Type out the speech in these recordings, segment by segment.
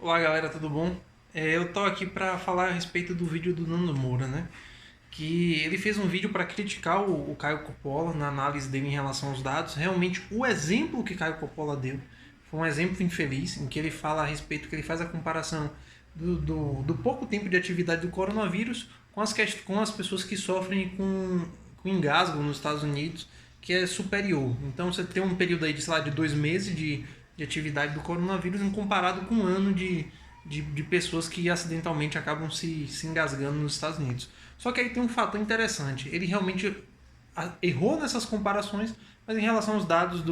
Olá galera, tudo bom? Eu tô aqui para falar a respeito do vídeo do Nando Moura, né? Que ele fez um vídeo para criticar o Caio Coppola na análise dele em relação aos dados. Realmente, o exemplo que Caio Coppola deu foi um exemplo infeliz, em que ele fala a respeito, que ele faz a comparação do pouco tempo de atividade do coronavírus com as pessoas que sofrem com engasgo nos Estados Unidos, que é superior. Então você tem um período aí de, sei lá, de 2 meses de atividade do coronavírus comparado com um ano de pessoas que acidentalmente acabam se engasgando nos Estados Unidos. Só que aí tem um fator interessante. Ele realmente errou nessas comparações, mas em relação aos dados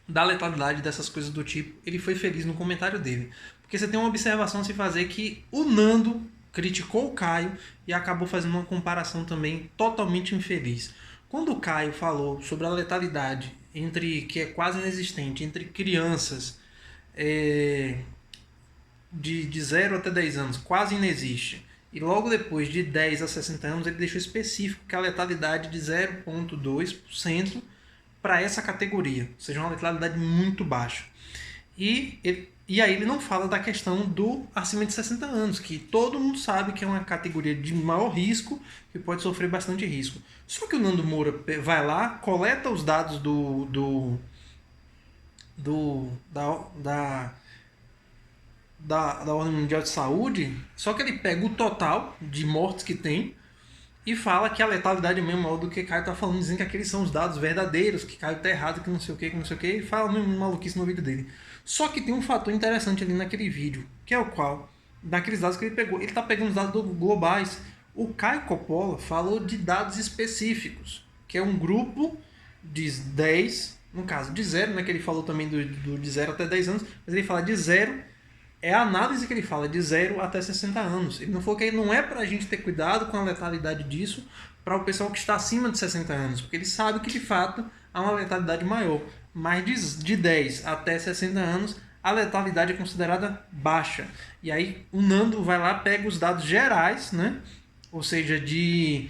da letalidade dessas coisas do tipo, ele foi feliz no comentário dele. Porque você tem uma observação a se fazer que o Nando criticou o Caio e acabou fazendo uma comparação também totalmente infeliz. Quando o Caio falou sobre a letalidade que é quase inexistente entre crianças de 0 até 10 anos, quase inexiste, e logo depois de 10 a 60 anos ele deixou específico que a letalidade de 0,2% para essa categoria, ou seja, uma letalidade muito baixa. E aí ele não fala da questão do acima de 60 anos, que todo mundo sabe que é uma categoria de maior risco, que pode sofrer bastante risco. Só que o Nando Moura vai lá, coleta os dados do da Ordem Mundial de Saúde, só que ele pega o total de mortes que tem e fala que a letalidade é mesmo maior do que Caio tá falando, dizendo que aqueles são os dados verdadeiros, que Caio tá errado, que não sei o que, e fala mesmo maluquice no vídeo dele. Só que tem um fator interessante ali naquele vídeo, que é o qual, daqueles dados que ele pegou, ele tá pegando os dados globais. O Caio Coppola falou de dados específicos, que é um grupo de 10, no caso de 0, né, que ele falou também de 0 até 10 anos, mas ele fala de 0. É a análise que ele fala, de 0 até 60 anos. Ele não falou que não é para a gente ter cuidado com a letalidade disso para o pessoal que está acima de 60 anos, porque ele sabe que de fato há uma letalidade maior. Mas de 10 até 60 anos, a letalidade é considerada baixa. E aí o Nando vai lá, pega os dados gerais, né? Ou seja, de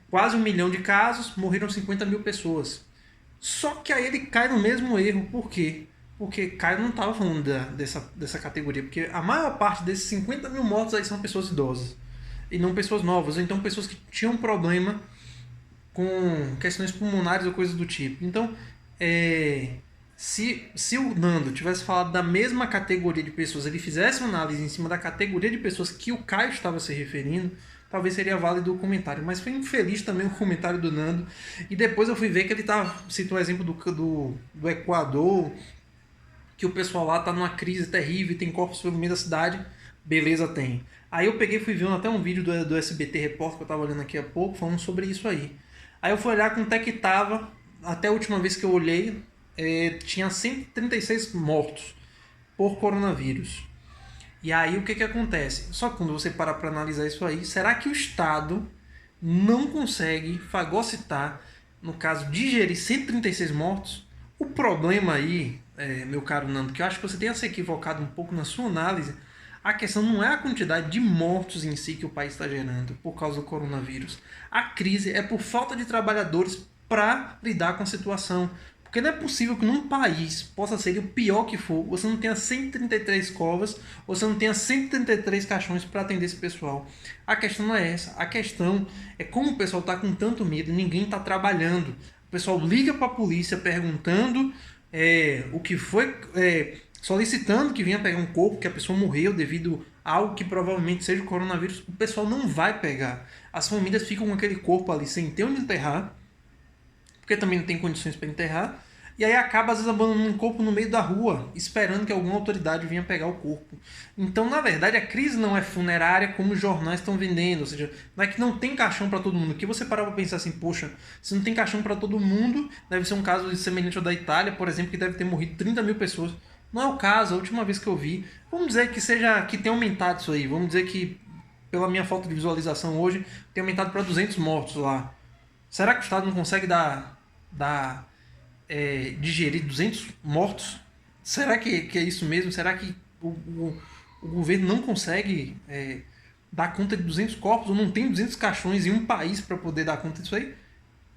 quase 1 milhão de casos, morreram 50 mil pessoas. Só que aí ele cai no mesmo erro. Por quê? Porque Caio não estava falando dessa categoria. Porque a maior parte desses 50 mil mortos aí são pessoas idosas. E não pessoas novas. Ou então pessoas que tinham problema com questões pulmonares ou coisas do tipo. Então, se o Nando tivesse falado da mesma categoria de pessoas, ele fizesse uma análise em cima da categoria de pessoas que o Caio estava se referindo, talvez seria válido o comentário. Mas foi infeliz também o comentário do Nando. E depois eu fui ver que ele citou o exemplo do Equador, que o pessoal lá tá numa crise terrível, tem corpos pelo meio da cidade. Beleza, tem. Aí eu peguei e fui ver até um vídeo do SBT Repórter que eu tava olhando aqui há pouco, falando sobre isso aí. Aí eu fui olhar quanto é que tava, até a última vez que eu olhei, tinha 136 mortos por coronavírus. E aí o que acontece? Só que quando você para analisar isso aí, será que o Estado não consegue fagocitar, no caso, digerir 136 mortos? O problema aí, meu caro Nando, que eu acho que você tenha se equivocado um pouco na sua análise, a questão não é a quantidade de mortos em si que o país está gerando por causa do coronavírus. A crise é por falta de trabalhadores para lidar com a situação. Porque não é possível que num país possa ser o pior que for, você não tenha 133 covas, você não tenha 133 caixões para atender esse pessoal. A questão não é essa. A questão é como o pessoal está com tanto medo e ninguém está trabalhando. O pessoal liga para a polícia perguntando o que foi, solicitando que venha pegar um corpo, que a pessoa morreu devido a algo que provavelmente seja o coronavírus. O pessoal não vai pegar. As famílias ficam com aquele corpo ali sem ter onde enterrar, porque também não tem condições para enterrar, e aí acaba às vezes abandonando um corpo no meio da rua, esperando que alguma autoridade venha pegar o corpo. Então, na verdade, a crise não é funerária como os jornais estão vendendo, ou seja, não é que não tem caixão para todo mundo. Que você parar para pensar assim, poxa, se não tem caixão para todo mundo, deve ser um caso semelhante ao da Itália, por exemplo, que deve ter morrido 30 mil pessoas. Não é o caso, a última vez que eu vi. Vamos dizer que tenha aumentado isso aí, vamos dizer que, pela minha falta de visualização hoje, tem aumentado para 200 mortos lá. Será que o Estado não consegue digerir 200 mortos? Será que é isso mesmo? Será que o governo não consegue dar conta de 200 corpos? Ou não tem 200 caixões em um país para poder dar conta disso aí?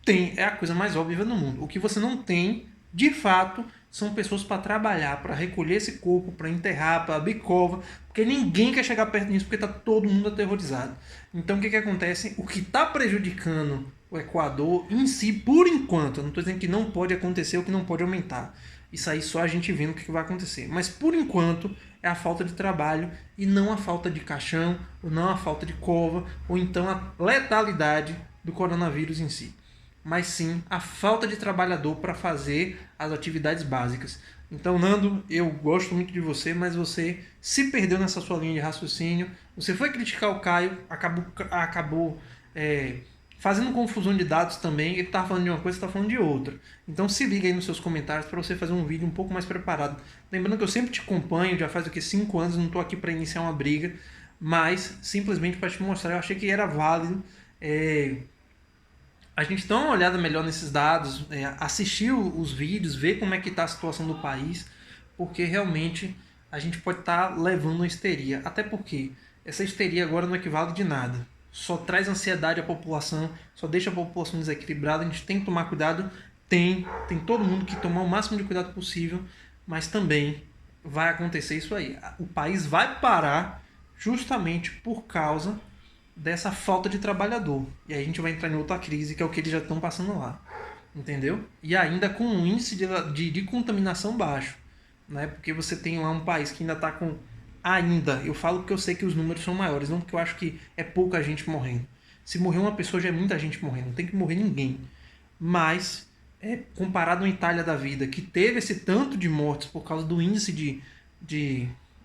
Tem, é a coisa mais óbvia do mundo. O que você não tem, de fato, são pessoas para trabalhar, para recolher esse corpo, para enterrar, para abrir cova, porque ninguém quer chegar perto disso, porque está todo mundo aterrorizado. Então o que acontece? O que está prejudicando o Equador em si, por enquanto, eu não estou dizendo que não pode acontecer ou que não pode aumentar. Isso aí só a gente vendo o que vai acontecer. Mas por enquanto é a falta de trabalho e não a falta de caixão, ou não a falta de cova, ou então a letalidade do coronavírus em si. Mas sim a falta de trabalhador para fazer as atividades básicas. Então, Nando, eu gosto muito de você, mas você se perdeu nessa sua linha de raciocínio. Você foi criticar o Caio, acabou fazendo confusão de dados também. Ele está falando de uma coisa, você está falando de outra. Então se liga aí nos seus comentários para você fazer um vídeo um pouco mais preparado. Lembrando que eu sempre te acompanho, já faz 5 anos, não estou aqui para iniciar uma briga, mas simplesmente para te mostrar, eu achei que era válido a gente dá uma olhada melhor nesses dados, assistir os vídeos, ver como é que está a situação do país, porque realmente a gente pode estar levando uma histeria. Até porque essa histeria agora não equivale de nada. Só traz ansiedade à população, só deixa a população desequilibrada. A gente tem que tomar cuidado, tem todo mundo que tomar o máximo de cuidado possível, mas também vai acontecer isso aí. O país vai parar justamente por causa dessa falta de trabalhador. E aí a gente vai entrar em outra crise, que é o que eles já estão passando lá. Entendeu? E ainda com um índice de contaminação baixo. Né? Porque você tem lá um país que ainda está com... Ainda, eu falo porque eu sei que os números são maiores, não porque eu acho que é pouca gente morrendo. Se morrer uma pessoa já é muita gente morrendo, não tem que morrer ninguém. Mas, comparado à Itália da vida, que teve esse tanto de mortes por causa do índice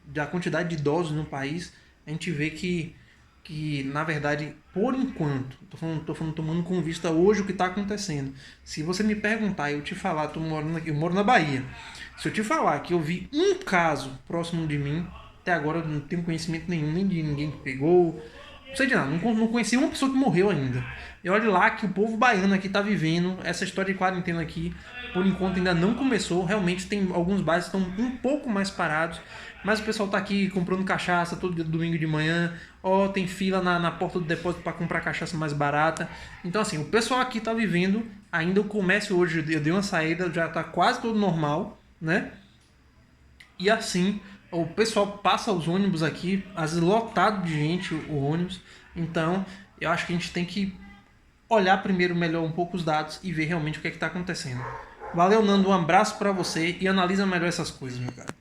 da quantidade de idosos no país, a gente vê que na verdade, por enquanto, tô falando tomando com vista hoje o que está acontecendo. Se você me perguntar e eu te falar, eu moro na Bahia, se eu te falar que eu vi um caso próximo de mim, até agora eu não tenho conhecimento nenhum, nem de ninguém que pegou, não sei de nada, não conheci uma pessoa que morreu ainda. E olha lá que o povo baiano aqui está vivendo essa história de quarentena aqui, por enquanto ainda não começou, realmente tem alguns bares que estão um pouco mais parados, mas o pessoal está aqui comprando cachaça todo domingo de manhã, tem fila na porta do depósito para comprar cachaça mais barata. Então assim, o pessoal aqui está vivendo, ainda o comércio hoje, eu dei uma saída, já está quase todo normal, né? E assim, o pessoal passa os ônibus aqui, às vezes lotado de gente o ônibus. Então, eu acho que a gente tem que olhar primeiro melhor um pouco os dados e ver realmente o que está acontecendo. Valeu, Nando, um abraço para você e analisa melhor essas coisas, meu cara.